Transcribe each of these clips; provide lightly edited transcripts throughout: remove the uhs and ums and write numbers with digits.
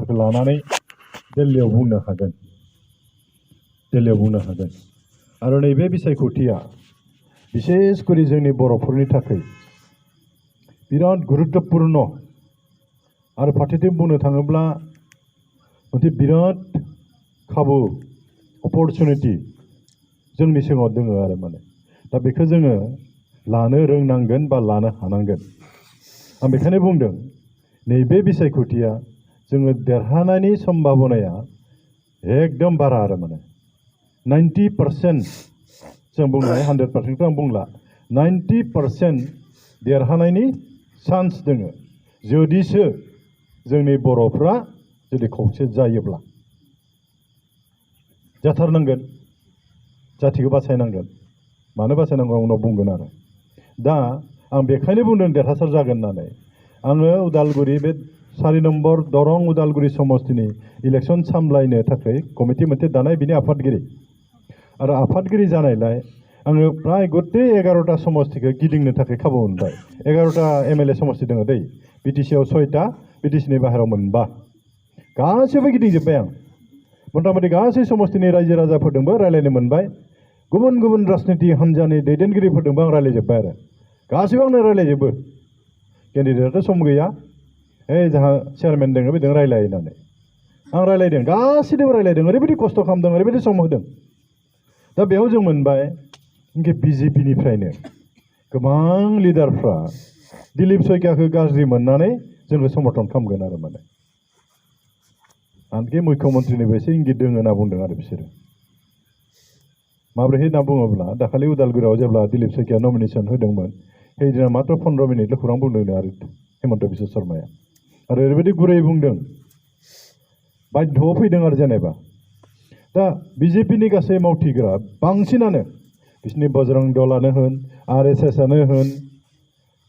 बाथ्राखौ लानानै दिल्लीयाव बुंनो हागोन आरो नैबे बिसायख'थिया बिसेसकरि जोंनि बर'फोरनि थाखाय बिराद गुरुत्वपूर्ण आरो फारसेथिं बुंनो थाङोब्ला मोनसे बिराद खाबु अपरचुनिटि जोंनि सिगाङाव दङ आरो माने दा बेखौ जोङो लानो रोंनांगोन बा लानो हानांगोन आं बेखायनो बुंदों नैबे बिसायख'थिया जोङो देरहानायनि सम्भावनाया एकदम बारा आरो माने 90% जों बुंनो हायो 100% आं बुंला 90% देरहानायनि चान्स दङ जुदिसो जोंनि बर'फ्रा जुदि खौसे जायोब्ला जाथारनांगोन जाथिखौ बासायनांगोन मानो बासायनांगौ आं उनाव बुंगोन आरो दा आं बेखायनो बुंदों देरहासार जागोन होननानै आङो उदालगुरि बे 4 नम्बर दरं उदालगुरि समस्तिनि इलेक्सन सामलायनो थाखाय कमिटि मोनसे दानाय बिनि आफादगिरि आरो आफादगिरि जानायलाय आङो प्राय गते 11टा समस्तिखौ गिदिंनो थाखाय खाबु मोनबाय 11टा एमएलए समस्ति दङ दै बिटिसिआव 6टा बिटिसिनि बाहेराव मोनबा गासैबो गिदिंजोब्बाय आं मथा-मथि गासै समस्तिनि रायजो राजाफोरजोंबो रायलायनो मोनबाय गुबुन गुबुन राजनिति हान्जानि दैदेनगिरिफोरजोंबो आं रायलायजोब्बाय आरो गासैबो आंनो रायलायजोबो केन्डिडेटआथ' सम गैया जोंहा चेयारमेन दङ बेजों रायलाय होननानै आं रायलायदों गासैजोंबो रायलायदों ओरैबायदि खस्थ' खालामदों ओरैबायदि सम होदों दा बेयाव जों मोनबाय बिजेपिनिफ्रायनो गोबां लिडारफ्रा दिलीप शइकियाखौ गाज्रि मोननानै जोंखौ समर्थन खालामगोन आरो माने आनखि मुख्यमन्त्रिनिबो एसे इंगित दङ होनना बुंदों आरो बिसोरो माब्रैहाय होनना बुङोब्ला दाखालि उदालगुरियाव जेब्ला दिलीप शइकिया नमिनेसन होदोंमोन সেইদিনা मात्र 15 मिनिटल' खौरां बुंदों आरो हेमन्त बिश्व शर्माया आरो ओरैबायदि गुरै बुंदों बाध्य'आव फैदों आरो जेनेबा दा बिजेपिनि गासै मावथिग्रा बांसिनानो बिसोरनि बजरं दलानो होन आरएसएसआनो होन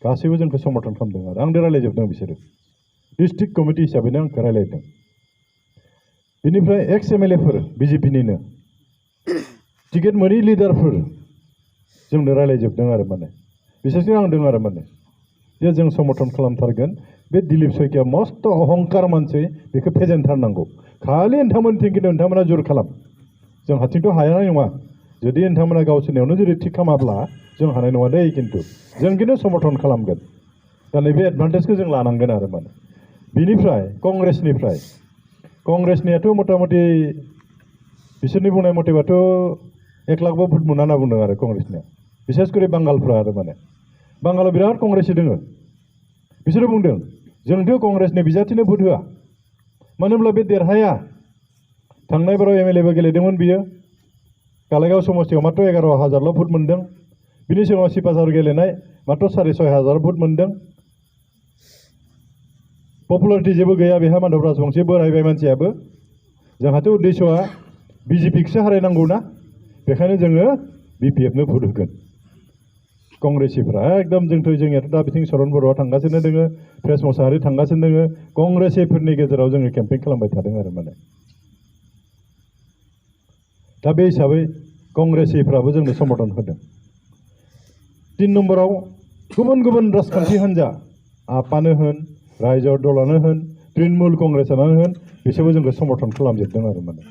गासैबो जोंखौ समर्थन खालामदों आरो आंजों रायलायजोबदों बिसोरो डिस्ट्रिक्ट कमिटि हिसाबैनो आंखौ रायलायदों बिनिफ्राय एक्स एमएलएफोर बिजेपिनिनो टिकेट मोनै लिडारफोर जोंनो रायलायजोबदों आरो माने बिसोरसो आंदों आरो माने जे जों समर्थन खालामथारगोन बे दिलीप शइकिया मस्त अहंकार मानसि बेखौ फेजेनथारनांगौ खालि नोंथांमोनथिं खिन्थु नोंथांमोना जुर खालाम जों हारसिंथ' हानाय नङा जुदि नोंथांमोना गावसोरनियावनो जुदि थिग खालामाब्ला जों हानाय नङा दै जों खिन्थु समर्थन खालामगोन दा नैबे एडभान्टेजखौ जों लानांगोन आरो माने बिनिफ्राय कंग्रेसनियाथ' मथा-मथि बिसोरनि बुंनाय मथेबाथ' 1 लाखबो भोट मोना होनना बुंदों आरो कंग्रेसनिया बिसेसकरि बांगालफ्रा आरो माने बांगालाव बिराद कंग्रेसि दोङो बिसोरो बुंदों जोंथ' कंग्रेसनि बिजाथिनो भोट होआ मानो होनब्ला बे देरहाया थांनाय बाराव एमएलएबो गेलेदोंमोन बियो कालाइगाव समस्तियाव मात्र 11,000ल' भोट मोनदों बिनि सिगाङाव सिपाझार गेलेनाय मात्र 6,500 भोट मोनदों पपुलारिटि जेबो गैया बेहा माधव राजबंशी बोरायबाय मानसियाबो जोंहाथ' उद्देश्यआ बिजेपिखौसो हारायनांगौ ना बेखायनो जोङो बिपिएफनो भोट होगोन कंग्रेसिफ्रा एकदम जोंनियाथ' दा बिथिं सरन बर'आ थांगासिनो दोङो प्रेस मोसाहारि थांगासिनो दोङो कंग्रेसिफोरनि गेजेराव जोङो केम्पेइन खालामबाय थादों आरो माने दा बे हिसाबै कंग्रेसिफ्राबो जोंनो समर्थन होदों 3 नम्बराव गुबुन गुबुन राजखान्थि हान्जा आपानो होन रायजो दलानो होन तृणमूल कंग्रेसआनो होन बिसोरबो जोंखौ समर्थन खालामजोबदों आरो माने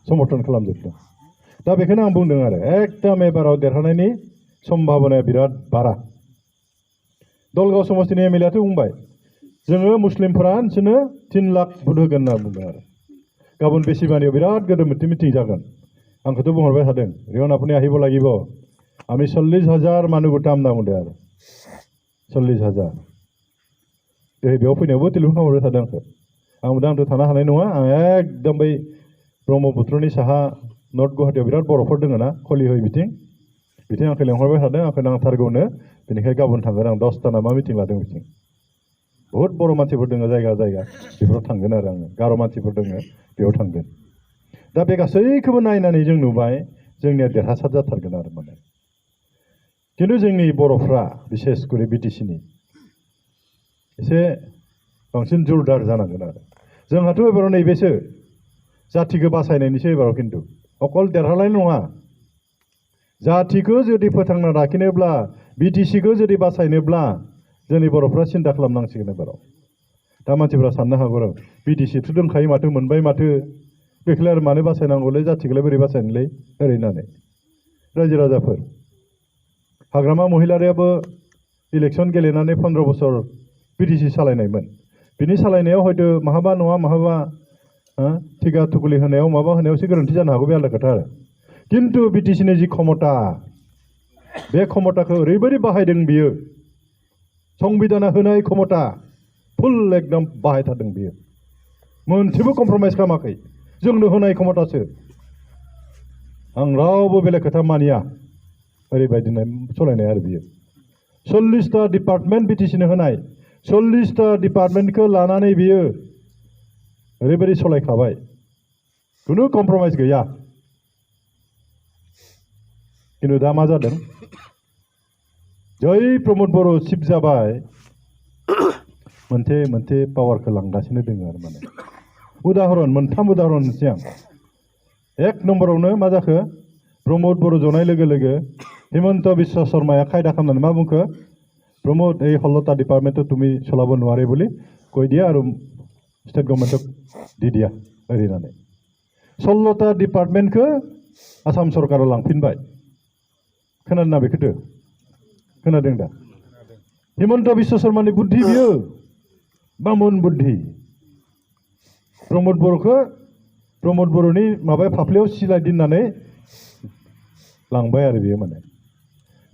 समर्थन खालामजोबदों दा बेखायनो आं बुंदों आरो एकदम एबाराव देरहानायनि सम्भावनाया बिराद बारा दलगाव समस्तिनि एमएलएआथ' बुंबाय जोङो मुस्लिमफोरा नोंसोरनो 3 लाख भोट होगोन होनना बुंदों आरो गाबोन बेसिबानियाव बिराद गोदोर मोनसे मिटिं जागोन आंखौथ' बुंहरबाय थादों रियन আপুনি আহিব লাগিব আমি 40,000 মানুহ গোটাম होनना बुंदों आरो 40,000 बेयाव फैनायावबो टेलिफन खालामहरबाय थादों आंखौ आंथ' थानो हानाय नङा आं एकदम बै ब्रह्मपुत्रनि साहा नर्थ गुवाहाटीयाव बिराद बर'फोर दङ ना खलिहै बिथिं आंखौ लेंहरबाय थादों आंखौ नांथारगौनो बेनिखायनो गाबोन थांगोन आं 10ता ना मा मिटिं लादों बिथिं बहुत बर' मानसिफोर दङ जायगा बेफोराव थांगोन आरो आङो गार' मानसिफोर दङ बेयाव थांगोन दा बे गासैखौबो नायनानै जों नुबाय जोंनिया देरहासार जाथारगोन आरो माने खिन्थु जोंनि बर'फ्रा बिसेसकरि बिटिसिनि एसे बांसिन जोरदार जानांगोन आरो जोंहाथ' एबाराव नैबेसो जाथिखौ बासायनायनिसो एबाराव खिन्थु अकल देरहानाय नङा जाथिखौ जुदि फोथांना लाखिनोब्ला बिटिसिखौ जुदि बासायनोब्ला जोंनि बर'फ्रा सिन्था खालामनांसिगोन एबाराव दा मानसिफ्रा साननो हागौ र' बिटिसिथ' दंखायो माथो मोनबाय माथो बेखौलाय आरो मानो बासायनांगौलै जाथिखौलाय बोरै बासायनोलै ओरै होननानै रायजो राजाफोर हाग्रामा महिलारियाबो इलेक्सन गेलेनानै 15 बोसोर बिटिसि सालायनायमोन बिनि सालायनायाव हयতো माहाबा नङा माहाबा थिगा थुकुलि होनायाव माबा होनायाव एसे गोरोन्थि जानो हागौ बे आलादा खोथा आरो किन्तु बिटिसिनि जि क्षमता बे क्षमताखौ ओरैबायदि बाहायदों बियो संबिधाना होनाय क्षमता फुल एकदम बाहायथारदों बियो मोनसेबो कमप्रमाइज खालामाखै जोंनो होनाय क्षमतासो आं रावबो बेलेग खोथा मानिया ओरैबायदिनो सालायनाय आरो बियो 40टा डिपार्टमेन्ट बिटिसिनो होनाय 40टा डिपार्टमेन्टखौ लानानै बियो ओरैबायदि सालायखाबाय खुनु कमप्रमाइज गैया किन्तु दा मा जादों जै प्रमद बर' चिफ जाबाय मोनसे पावारखौ लांगासिनो दङ आरो माने उदाहरन मोनथाम उदाहरन होनोसै आं एक नम्बरावनो मा जाखो प्रमद बर' जनाय लोगो लोगो हिमन्त बिश्व शर्माया खायदा खालामनानै मा बुंखो प्रमद এই 16টা डिपार्टमेन्टखौ তুমি চলাব নোৱাৰে বুলি কৈ দিয়া আৰু स्टेट गभर्नमेन्टखौ দি দিয়া ओरै होननानै 16टा डिपार्टमेन्टखौ आसाम सरकाराव लांफिनबाय खोनादों ना बेखौथ' खोनादों दा हिमन्त बिश्व शर्मानि बुद्धि बियो बामुन बुद्धि प्रमद बर'नि माबाया फाफ्लियाव सिलाय दोननानै लांबाय आरो बियो माने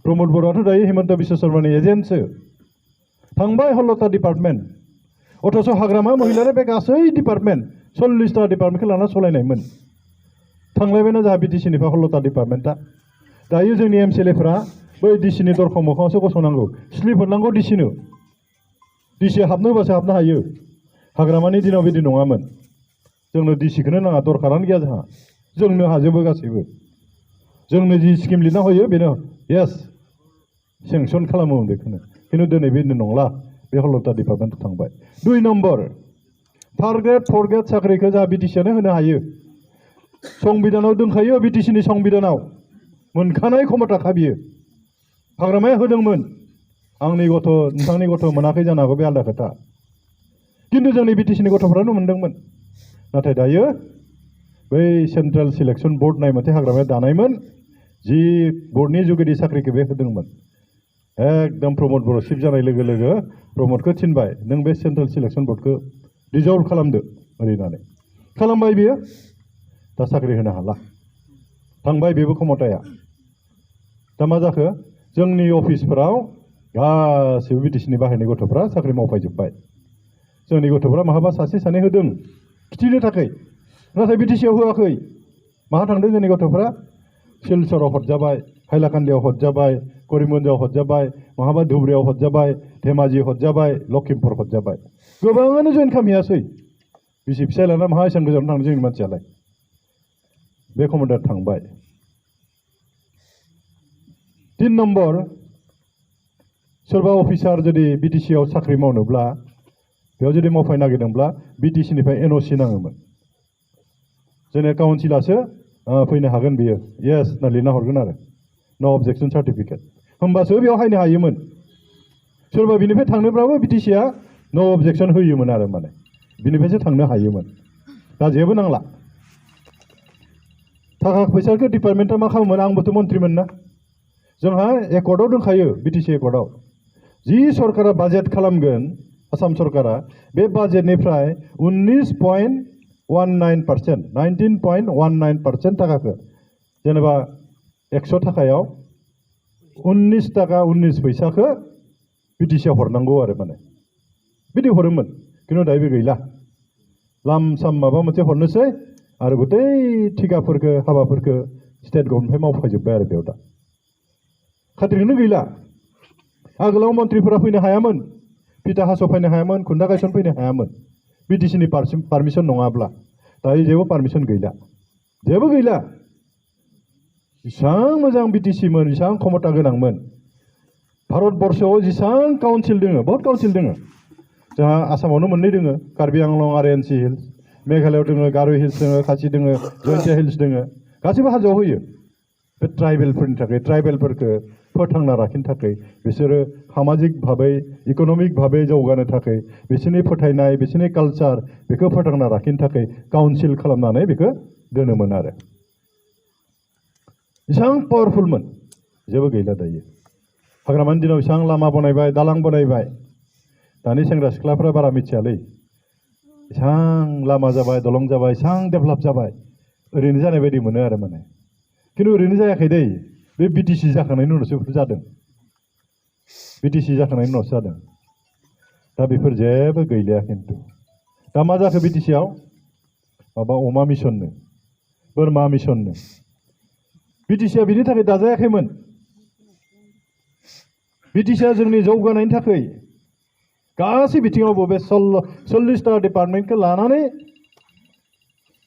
प्रमद बर'आथ' दायो हिमन्त बिश्व शर्मानि एजेन्टसो थांबाय 16टा डिपार्टमेन्ट अथच हाग्रामा महिलारि बे गासै डिपार्टमेन्ट 40टा डिपार्टमेन्टखौ लाना सालायनायमोन थांलायबायना जोंहा बिटिसिनिफ्राय 16टा डिपार्टमेन्टआ दायो जोंनि एमसिएलएफोरा बै डिसिनि दरखं मोखाङावसो गसंनांगौ स्लिप हरनांगौ डिसिनो डिसिया हाबनो होबासो हाबनो हायो हाग्रामानि दिनाव बिदि नङामोन जोंनो डिसिखौनो नाङा दरखारानो गैया जोंहा जोंनो हाजोबो गासैबो जोंनो जि स्किम लिरना होयो बेनो येस सेंसन खालामोमोन बेखौनो किन्तु दिनै बेनो नंला बे 16टा डिपार्टमेन्टआव थांबाय 2 number third grade fourth grade साख्रिखौ जोंहा बिटिसियानो होनो हायो संबिधानाव दंखायो बिटिसिनि संबिधानाव मोनखानाय क्षमताखा बियो हाग्रामाया होदोंमोन आंनि गथ' नोंथांनि गथ' मोनाखै जानो हागौ बे आलादा खोथा किन्तु जोंनि बिटिसिनि गथ'फ्रानो मोनदोंमोन नाथाय दायो बै सेन्ट्रेल सिलेक्सन बोर्ड नाय मोनसे हाग्रामाया दानायमोन जि बोर्डनि जुगेदि साख्रिखौ बे होदोंमोन एकदम प्रमद बर' चिफ जानाय लोगो लोगो प्रमदखौ थिनबाय नों बे सेन्ट्रेल सिलेक्सन बोर्डखौ डिजल्भ खालामदो ओरै होननानै खालामबाय बियो दा साख्रि होनो हाला थांबाय बेबो क्षमताया दा मा जाखो जोंनि अफिसफोराव गासैबो बिटिसिनि बाहायनाय गथ'फ्रा साख्रि मावफायजोब्बाय जोंनि गथ'फ्रा माहाबा सासे सानै होदों खिथिनो थाखाय नाथाय बिटिसियाव होआखै माहा थांदों जोंनि गथ'फ्रा सिलचराव हरजाबाय हाइलाकान्दियाव हरजाबाय करिमगन्जआव हरजाबाय माहाबा धुबुरियाव हरजाबाय धेमाजि हरजाबाय लखिमपुर हरजाबाय गोबाङानो जइन खालामहैयासै बिसि फिसाय लाना माहा एसेबां गोजानाव थांदों जोंनि मानसियालाय बे क्षमता थांबाय 3 नम्बर सोरबा अफिसार जुदि बिटिसिआव साख्रि मावनोब्ला बेयाव जुदि मावफाय नागिरदोंब्ला बिटिसिनिफ्राय एनअसि नाङोमोन जोंनि काउन्सिलासो फैनो हागोन बियो येस ना लिरना हरगोन आरो नो अबजेक्सन सार्टिफिकेट होमबासो बेयाव हायनो हायोमोन सोरबा बिनिफ्राय थांनोब्लाबो बिटिसिआ नो अबजेक्सन होयोमोन आरो माने बिनिफ्रायसो थांनो हायोमोन दा जेबो नांला थाखा फैसाखौ डिपार्टमेन्टआ मा खालामोमोन आंबोथ' मन्थ्रिमोन ना जोंहा एकर्डआव दंखायो बिटिसि एकर्डआव जि सरकारा बाजेट खालामगोन आसाम सरकारा बे बाजेटनिफ्राय 19.19% थाखाखौ जेनेबा 100 थाखायाव 19 थाखा 19 फैसाखौ बिटिसिआव हरनांगौ आरो माने बिदि हरोमोन किन्तु दायो बे गैला लाम साम माबा मोनसे हरनोसै आरो गतै थिखाफोरखौ हाबाफोरखौ स्टेट गभर्नमेन्टनिफ्राय मावफाजोब्बाय आरो बेयाव दा खाथिरखौनो गैला आगोलाव मन्थ्रिफोरा फैनो हायामोन फिथा हास'फैनो हायामोन खुन्दा गायसन फैनो हायामोन बिटिसिनि पारमिसन नङाब्ला दायो जेबो पारमिसन गैला जेबो गैला जेसेबां मोजां बिटिसिमोन जेसेबां क्षमता गोनांमोन भारतबर्षआव जेसेबां काउन्सिल दङ बहुत काउन्सिल दङ जोंहा आसामावनो मोननै दङ कार्बि आंलं आरो एनसि हिल्स मेघालयआव दङ गार' हिल्स दङ खासि दङ जयन्तिया हिल्स दङ गासैबो हाजोआव होयो बे ट्राइबेलफोरनि थाखाय ट्राइबेलफोरखौ फोथांना लाखिनो थाखाय बिसोरो सामाजिक भाबै इक'नमिक भाबै जौगानो थाखाय बिसोरनि फोथायनाय बिसोरनि कालचार बेखौ फोथांना लाखिनो थाखाय काउन्सिल खालामनानै बेखौ दोनोमोन आरो बेसेबां पावारफुलमोन जेबो गैला दायो हाग्रामानि दिनाव बेसेबां लामा बनायबाय दालां बनायबाय दानि सेंग्रा सिख्लाफ्रा बारा मिथियालै बेसेबां लामा जाबाय दलं जाबाय बेसेबां डेभेलप जाबाय ओरैनो जानाय बायदि मोनो आरो माने खिन्थु ओरैनो जायाखै दै बे बिटिसि जाखांनायनि उनावसो जादों बिटिसि जाखांनायनि उनावसो जादों दा बेफोर जेबो गैलिया खिन्थु दा मा जाखो बिटिसिआव माबा अमा मिसननो बोरमा मिसननो बिटिसिआ बिनि थाखाय दाजायाखैमोन बिटिसिआ जोंनि जौगानायनि थाखाय गासै बिथिङावबो बे 40टा डिपार्टमेन्टखौ लानानै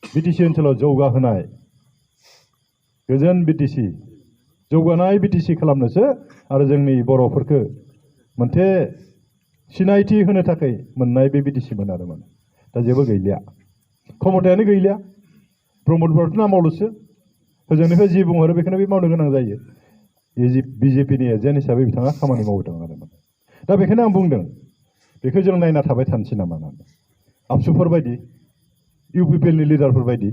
बिटिसि ओनसोलाव जौगाहोनाय गोजोन बिटिसि जौगानाय बिटिसि खालामनोसो आरो जोंनि बर'फोरखौ मोनसे सिनायथि होनो थाखाय मोननाय बे बिटिसिमोन आरो माने दा जेबो गैलिया क्षमतायानो गैलिया प्रमद बर'नि नामावल'सो होजोंनिफ्राय जि बुंहरो बेखौनो बे मावनो गोनां जायो बिजेपिनि एजेन्ट हिसाबै बिथाङा खामानि मावदों आरो माने दा बेखायनो आं बुंदों बेखौ जों नायना थाबाय थानोसै नामा होननानै आबसुफोर बायदि इउपिपिएलनि लिडारफोर बायदि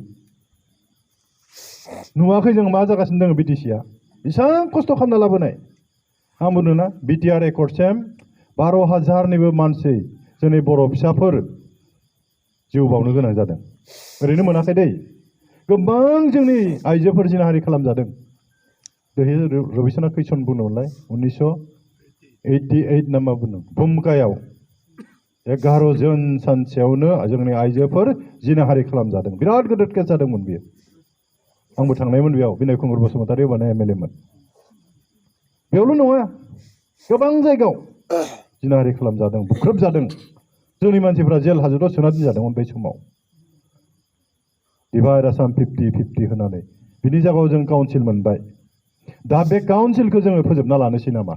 नुवाखै जों मा जागासिनो दङ बिटिसिआ बेसेबां खस्थ' खालामना लाबोनाय आं बुंदों ना बिटिआर एकर्डसिम 12,000निबो मानसि जोंनि बर' फिसाफोर जिउ बावनो गोनां जादों ओरैनो मोनाखै दै गोबां जोंनि आइजोफोर जिनाहारि खालामजादों दोहै रबिसना कैसन बुंदोंमोनलाय 1988 ना मा बुंदों भुमकायाव 11 जन सानसेयावनो जोंनि आइजोफोर जिनाहारि खालामजादों बिराद गिदिर केस जादोंमोन बियो आंबो थांनायमोन बेयाव बिनय कुमार बसुमतारी होबानो एमएलए मोन बेयावल' नङा गोबां जायगायाव जिनाहारि खालामजादों बुख्रुबजादों जोंनि मानसिफ्रा जेल हाजोआव सोना दोनजादोंमोन बै समाव डिभाइड आसाम 50-50 होनानै बिनि जायगायाव जों काउन्सिल मोनबाय दा बे काउन्सिलखौ जोङो फोजोबना लानोसै नामा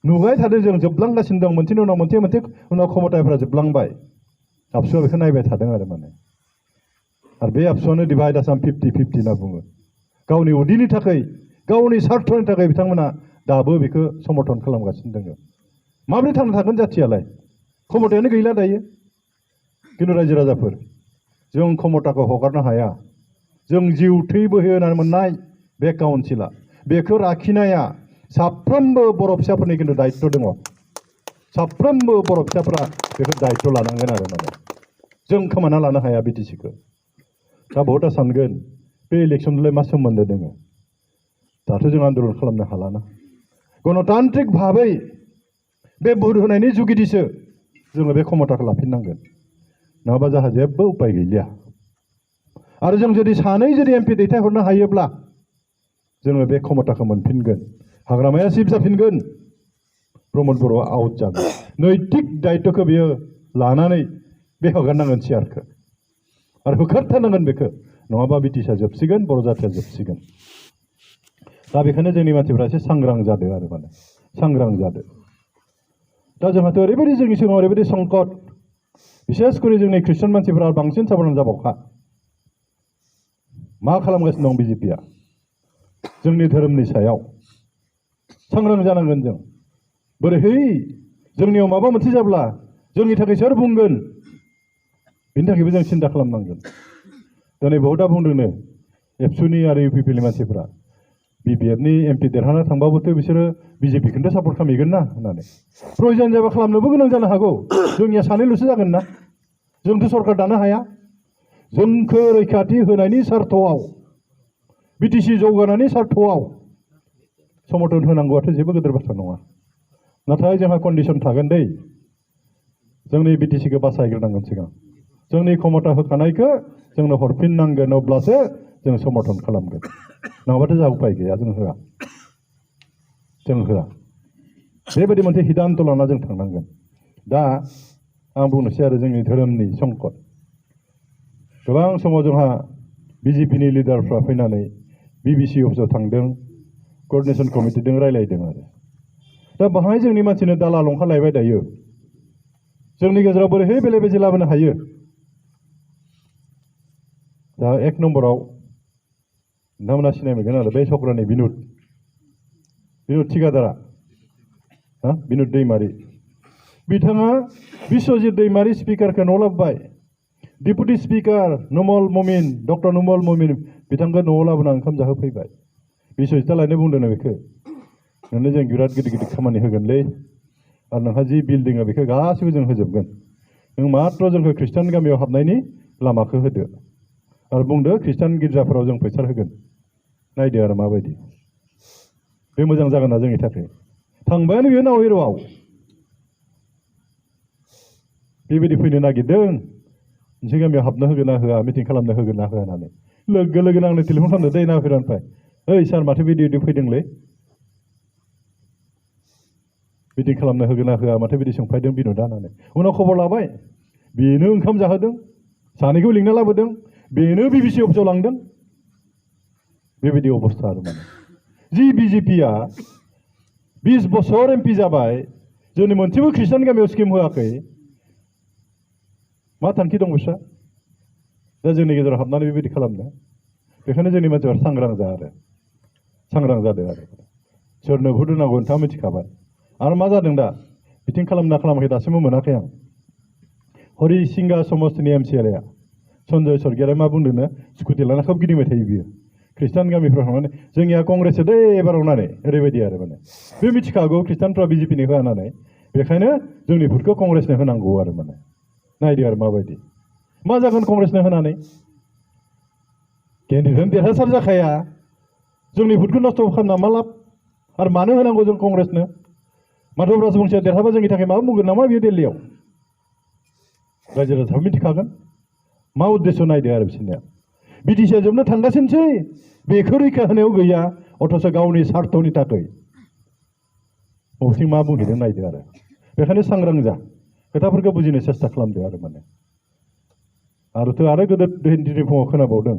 नुबाय थादों जों जोबलांगासिनो दं मोनसेनि उनाव मोनसे उनाव क्षमताफ्रा जोबलांबाय आबसुआ बेखौ नायबाय थादों आरो माने आरो बे आबसुआनो डिभाइड आसाम 50-50 होनना बुङो गावनि उदैनि थाखाय गावनि सार्थनि थाखाय बिथांमोना दाबो बेखौ समर्थन खालामगासिनो दङ माबोरै थांना थागोन जाथियालाय क्षमतायानो गैला दायो खिन्थु रायजो राजाफोर जों क्षमताखौ हगारनो हाया जों जिउ थै बोहैहोनानै मोननाय बे काउन्सिला बेखौ लाखिनाया साफ्रोमबो बर' फिसाफोरनि खिन्थु दायित्व दङ साफ्रोमबो बर' फिसाफोरा बेखौ दायित्व लानांगोन आरो माने जों खोमाना लानो हाया बिटिसिखौ दा बहुता सानगोन बे इलेक्सनजोंलाय मा सोमोन्दो दङ दाथ' जों आन्दलन खालामनो हालाना गणतान्त्रिक भाबै बे भट होनायनि जुगिदिसो जोङो बे क्षमताखौ लाफिननांगोन नङाबा जोंहा जेबो उपाय गैलिया आरो जों जुदि सानै जुदि एमपि दैथायहरनो हायोब्ला जोङो बे क्षमताखौ मोनफिनगोन हाग्रामाया सिफ जाफिनगोन प्रमद बर'आ आउट जागोन नैतिक दायित्वखौ बियो लानानै बे हगारनांगोन सियारखौ आरो होखारथारनांगोन बेखौ नङाबा बिटिसिआ जोबसिगोन बर' जाथिया जोबसिगोन दा बेखायनो जोंनि मानसिफ्रा एसे सांग्रां जादों आरो माने सांग्रां जादों दा जोंहाथ' ओरैबायदि जोंनि सिगाङाव ओरैबायदि संकट बिसेस करि जोंनि ख्रिस्टान मानसिफ्रा बांसिन साबधान जाबावखा मा खालामगासिनो दं बिजेपिआ जोंनि धोरोमनि सायाव सांग्रां जानांगोन जों बोरैहै जोंनियाव माबा मोनसे जाब्ला जोंनि थाखाय सोर बुंगोन बिनि थाखायबो जों सिन्था खालामनांगोन दिनै बहुता बुंदोंनो एबसुनि आरो इउपिपिएलनि मानसिफ्रा बिबिएफनि एमपि देरहाना थांबाबोथ' बिसोरो बिजेपिखौनोथ' सापर्ट खालामहैगोन ना होननानै प्रयजन जाबा खालामनोबो गोनां जानो हागौ जोंनिया सानैल'सो जागोन ना जोंथ' सरकार दानो हाया जोंखौ रैखाथि होनायनि सार्थआव बिटिसि जौगानायनि सार्थआव समर्थन होनांगौआथ' जेबो गिदिर बाथ्रा नङा नाथाय जोंहा कन्डिसन थागोन दै जोंनि बिटिसिखौ बासायग्रोनांगोन सिगां जोंनि क्षमता होखानायखौ जोंनो हरफिननांगोन अब्लासो जों समर्थन खालामगोन नङाबाथ' जोंहा उपाय गैया जों होआ बेबायदि मोनसे हिदान्त लाना जों थांनांगोन दा आं बुंनोसै आरो जोंनि धोरोमनि संकट गोबां समाव जोंहा बिजेपिनि लिडारफ्रा फैनानै बिबिसि अफिसाव थांदों कोअर्डिनेशन कमिटिजों रायलायदों आरो दा बाहाय जोंनि मानसिनो दाला लंखा लायबाय दायो जोंनि गेजेराव बोरैहाय बेले बेजे लाबोनो हायो दा 1 नम्बराव नोंथांमोना सिनाय मोनगोन आरो बे सक्रानि बिनुद थिकादारा बिनुद दैमारि बिथाङा बिश्वजित दैमारि स्पिकारखौ न'आव लाबोबाय deputy speaker Numal ममिन doctor Numal ममिन बिथांखौ न'आव लाबोना ओंखाम जाहोफैबाय बिश्वजितआ लायनो बुंदों बेखौ नोंनो जों बिराद गिदिर गिदिर खामानि होगोनलै आरो नोंहा जि बिल्डिङा बेखौ गासैबो जों होजोबगोन नों मात्र जोंखौ खृष्टान गामियाव हाबनायनि लामाखौ होदो आरो बुंदो खृष्टान गिर्जाफोराव जों फैसा होगोन नायदो आरो माबायदि बे मोजां जागोन ना जोंनि थाखाय थांबायानो बेयो नावेरआव बेबायदि फैनो नागिरदों मोनसे गामियाव हाबनो होगोन ना होआ मिटिं खालामनो होगोन ना होआ होननानै लोगो लोगोनो आंनो टेलिफन खालामदो दै नावेरानिफ्राय ओइ सार माथो बिदि फैदोंलै मिटिं खालामनो होगोन ना होआ माथो बिदि सोंफायदों बिनुदा होननानै उनाव खबर लाबाय बेनो ओंखाम जाहोदों सानैखौ लिंना लाबोदों बेनो बिबिसि अफिसाव लांदों बेबायदि अबस्था आरो माने जि बिजेपिआ 20 बोसोर एमपि जाबाय जोंनि मोनसेबो खृष्टान गामियाव स्किम होआखै मा थांखि दं बिस्रा दा जोंनि गेजेराव हाबनानै बेबायदि खालामनो बेखायनो जोंनि मानसिफोरा सांग्रां जादों आरो सोरनो भुट होनांगौ नोंथाङा मिथिखाबाय आरो मा जादों दा बिथिं खालामना खालामाखै दासिमबो मोनाखै आं हरिसिंगा समस्तिनि एमसिएलएआ सन्जय सरगियारा मा बुंदोंनो स्कुटि लाना खोब गिदिंबाय थायो बियो खृष्टान गामिफ्राव थांनानै जोंनिया कंग्रेससो दै एबाराव होननानै ओरैबायदि आरो माने बे मिथिखागौ खृष्टानफ्रा बिजेपिनि होआ होननानै बेखायनो जोंनि भुटखौ कंग्रेसनो होनांगौ आरो माने नायदो आरो माबायदि मा जागोन कंग्रेसनो होनानै केन्डिडेट देरहासार जाखाया जोंनि भुटखौ नस्थ' खालामना मा लाब आरो मानो होनांगौ जों कंग्रेसनो माधव राजबंसिया देरहाबा जोंनि थाखाय माबा बुंगोन नामा बेयो दिल्लीयाव रायजो राजाफ्रा मिथिखागोन मा उद्देश्य नायदो आरो बिसोरनिया बिटिसिआ जोबनो थांगासिनोसै बेखौ रैखा होनायाव गैया अथच गावनि स्वार्थनि थाखाय बबेथिं मा बुंहैदों नायदो आरो बेखायनो सांग्रां जा खोथाफोरखौ बुजिनो सेस्था खालामदो आरो माने आरोथ' आरो गोदो दिनै फुङाव खोनाबावदों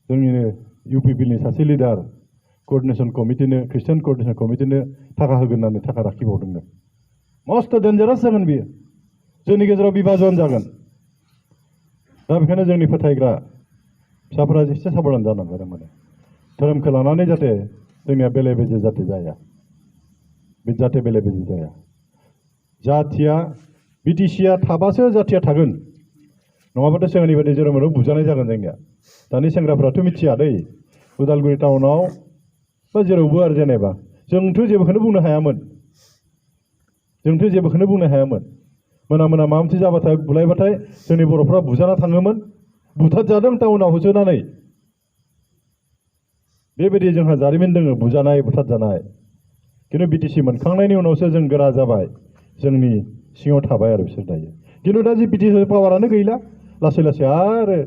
जोंनिनो इउपिपिनि सासे लिडार कोअर्डिनेशन कमिटिनो खृष्टान कोअर्डिनेशन कमिटिनो थाखा होगोन होननानै थाखा लाखिबावदोंनो मस्त डेन्जारास जागोन बियो जोंनि गेजेराव बिभाजन जागोन दा बेखायनो जोंनि फोथायग्रा फिसाफोरा एसे साबधान जानांगौ आरो माने धोरोमखौ लानानै जाहाथे जोंनिया बेले बेजे जाहाथे जाया बे जाहाथे बेले बेजे जाया जाथिया बिटिसिआ थाबासो जाथिया थागोन नङाबाथ' सिगांनि बायदि जेराव मेराव बुजानाय जागोन जोंनिया दानि सेंग्राफ्राथ' मिथिया दै उदालगुरि टाउनाव बा जेरावबो आरो जेनेबा जोंथ' जेबोखौनो बुंनो हायामोन मोना मोना माबा मोनसे जाबाथाय बुलायबाथाय जोंनि बर'फ्रा बुजाना थाङोमोन बुथारजादों टाउनाव होसोनानै बेबायदि जोंहा जारिमिन दङ बुजानाय बुथारजानाय खिन्थु बिटिसि मोनखांनायनि उनावसो जों गोरा जाबाय जोंनि सिङाव थाबाय आरो बिसोर दायो खिन्थु दा जे बिटिसि पावारानो गैला लासै लासै आरो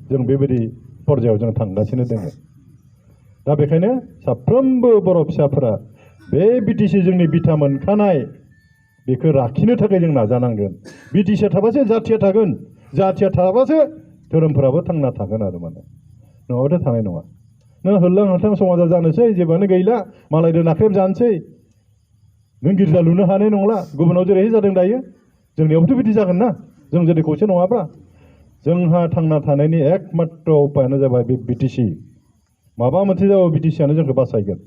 जों बेबायदि पर्यायाव जों थांगासिनो दङ दा बेखायनो साफ्रोमबो बर' फिसाफोरा बे बिटिसि जोंनि बिथा मोनखानाय बेखौ लाखिनो थाखाय जों नाजानांगोन बिटिसिआ थाबासो जाथिया थागोन जाथिया थाबासो धोरोमफोराबो थांना थागोन आरो माने नङाबाथ' थानाय नङा नों होल्लां होल्लां समाजा जानोसै जेबोआनो गैला मालायजों नाख्रेब जानोसै नों गिर्जा लुनो हानाय नंला गुबुनाव जेरैहाय जादों दायो जोंनियावबोथ' बिदि जागोन ना जों जुदि खौसे नङाब्ला जोंहा थांना थानायनि एकमात्र उपायानो जाबाय बे बिटिसि माबा मोनसे जाबाय बिटिसिआनो जोंखौ बासायगोन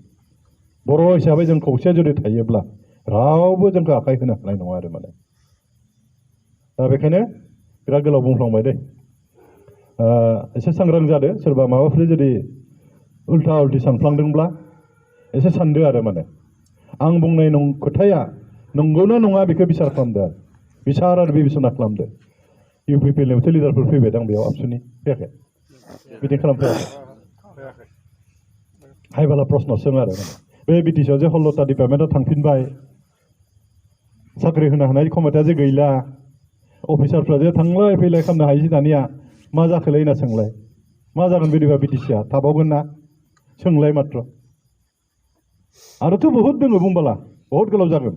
बर' हिसाबै जों खौसे जुदि थायोब्ला रावबो जोंखौ आखाइ होनो हानाय नङा आरो माने दा बेखायनो बिराद गोलाव बुंफ्लांबाय दे एसे सांग्रां जादो सोरबा माबाफोर जुदि उल्था उल्थि सानफ्लांदोंब्ला एसे सानदो आरो माने आं बुंनाय खोथाया नंगौना नङा बेखौ बिसार खालामदो आरो बिसार आरो बिबेसना खालामदो इउपिपिएलनिबोथ' लिडारफोर फैबाय दां बेयाव आबसुनि फैयाखै बिदि खालामफैयाखै हाइबाला प्रश्न सों आरो माने बे बिटिसिआव जे 16टा डिपार्टमेन्टआव थांफिनबाय साख्रि होनो हानाय क्षमताया जे गैला अफिसारफ्रा जे थांलाय फैलाय खालामनो हायोसै दानिया मा जाखोलाय होनना सोंलाय मा जागोन बिदिबा बिटिसिआ थाबावगोन ना सोंलाय मात्र आरोथ' बहुद दङ बुंबाला बहुद गोलाव जागोन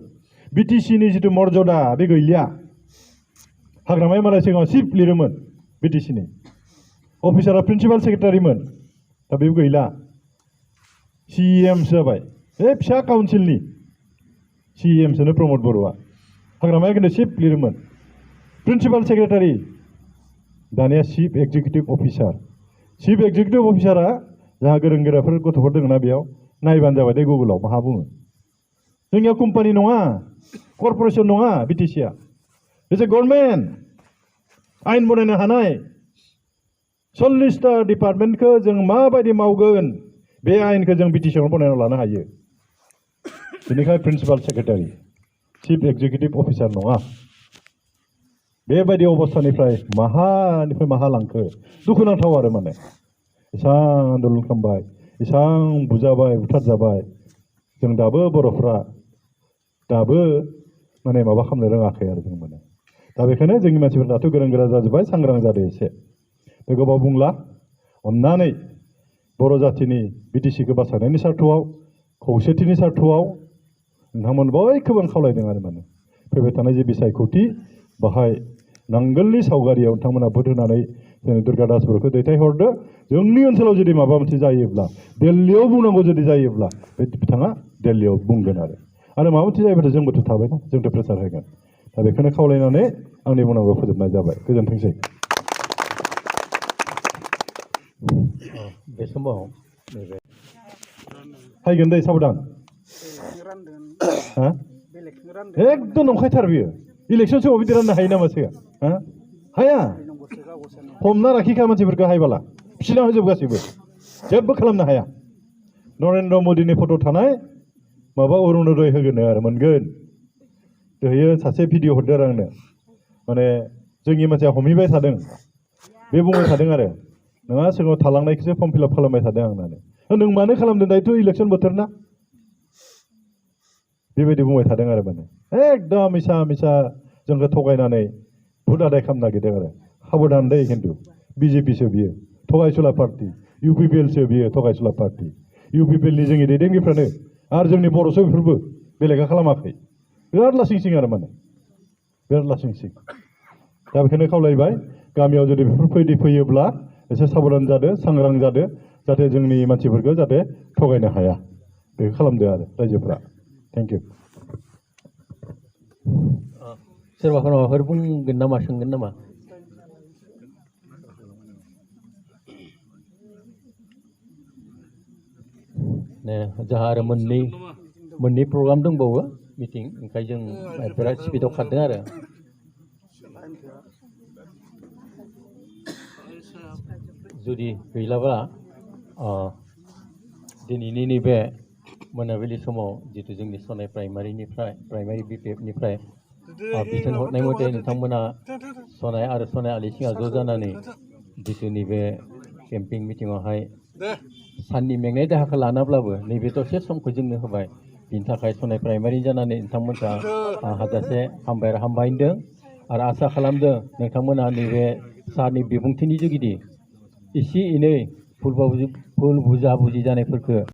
बिटिसिनि जिथु मर्यादा बे गैलिया हाग्रामाया मालाय सिगाङाव चिफ लिरोमोन बिटिसिनि अफिसारा प्रिन्सिपाल सेक्रेटारिमोन दा बेबो गैला CEMसो जाबाय बे फिसा काउन्सिलनि CEMसोनो प्रमद बर'आ हाग्रामाया खिन्थु चिफ लिरोमोन प्रिन्सिपाल सेक्रेटारि दानिया chief executive officer chief executive अफिसारा जोंहा गोरों गोराफोर गथ'फोर दङ ना बेयाव नायबानो जाबाय दे गुगोलाव माहा बुङो जोंनिया कम्पानि नङा कर्परेसन नङा बिटिसिआ इट्स ए गभर्नमेन्ट आइन बनायनो हानाय 40टा डिपार्टमेन्टखौ जों माबायदि मावगोन बे आइनखौ जों बिटिसिआवनो बनायना लानो हायो बेनिखाय principal secretary chief executive officer नङा बेबायदि अबस्थानिफ्राय माहानिफ्राय माहा लांखो दुखुनांथाव आरो माने एसां आन्दलन खालामबाय एसां बुजाबाय बुथारजाबाय जों दाबो बर'फ्रा दाबो माने माबा खालामनो रोङाखै आरो जों माने दा बेखायनो जोंनि मानसिफोरा दाथ' गोरों गोरा जाजोब्बाय सांग्रां जादों एसे बे गोबाव बुंला अन्नानै बर' जाथिनि बिटिसिखौ बासायनायनि सार्थआव खौसेथिनि सार्थआव नोंथांमोन बयखौबो आं खावलायदों आरो माने फैबाय थानाय जे बिसायख'थि बाहाय नांगोलनि सावगारियाव नोंथांमोना भोट होनानै जों दुर्गा दासफोरखौ दैथायहरदो जोंनि ओनसोलाव जुदि माबा मोनसे जायोब्ला दिल्लीयाव बुंनांगौ जुदि जायोब्ला बे बिथाङा दिल्लीयाव बुंगोन आरो माबा मोनसे जायोब्ला जोंबोथ' थाबायना जोंथ' प्रेसार होगोन दा बेखौनो खावलायनानै आंनि बुंनांगौ फोजोबनाय जाबाय गोजोनथोंसै बे समाव हायगोन दै साबधान एकदम नंखायथार बियो इलेक्सन समाव बिदि राननो हायो नामा सिगां हाया हमना लाखिखा मानसिफोरखौ हायबाला फिसिना होजोब गासैबो जेबो खालामनो हाया नरेन्द्र मदिनि फट' थानाय माबा अरुणोदय होगोन आरो मोनगोन दहायो सासे भिडिअ हरदों आरो आंनो माने जोंनि मानसिया हमहैबाय थादों बे बुंबाय थादों आरो नोंहा सिगाङाव थालांनायखौसो फर्म फिलआप खालामबाय थादों आं होननानै नों मानो खालामदों दायोथ' इलेक्सन बोथोर ना बेबायदि बुंबाय थादों आरो माने एकदम मिसा मिसा जोंखौ थगायनानै भुट आदाय खालामनो नागिरदों आरो साबधान दै खिन्थु बिजेपिसो बियो थगायसुला पार्टि इउपिपिएलसो बियो थगायसुला पार्टि इउपिपिएलनि जोंनि दैदेनगिरिफ्रानो आरो जोंनि बर' सुबुंफोरबो बेलेगा खालामाखै बिराद लासिं सिं आरो माने बिराद लासिं सिं दा बेखौनो खावलायबाय गामियाव जुदि बेफोरबायदि फैयोब्ला एसे साबधान जादो सांग्रां जादो जाहाथे जोंनि मानसिफोरखौ जाहाथे थगायनो हाया बेखौ खालामदो आरो रायजोफ्रा थेंक इउ सोरबाफोर माबाफोर बुंगोन नामा सोंगोन नामा जोंहा आरो मोननै प्रग्राम दंबावो मिटिं ओंखाय जों बिराद स्पिडआव खारदों आरो जुदि गैलाब्ला दिनैनि नैबे मोनाबिलि समाव जितु जोंनि सनाय प्राइमारि बिपिएफनिफ्राय बिथोन हरनाय मथे नोंथांमोना सनाय आरो सनाय आलिसिङा ज' जानानै जितु नैबे केम्पिं मिटिङावहाय साननि मेंनाय देहाखौ लानाब्लाबो नैबे दसे समखौ जोंनो होबाय बिनि थाखाय सनाय प्राइमारि जानानै नोंथांमोनखौ हाजासे हामबाय होनदों आरो आसा खालामदों नोंथांमोना नैबे सारनि बिबुंथिनि जुगिदि एसे एनै भुल बुजा बुजि जानायफोरखौ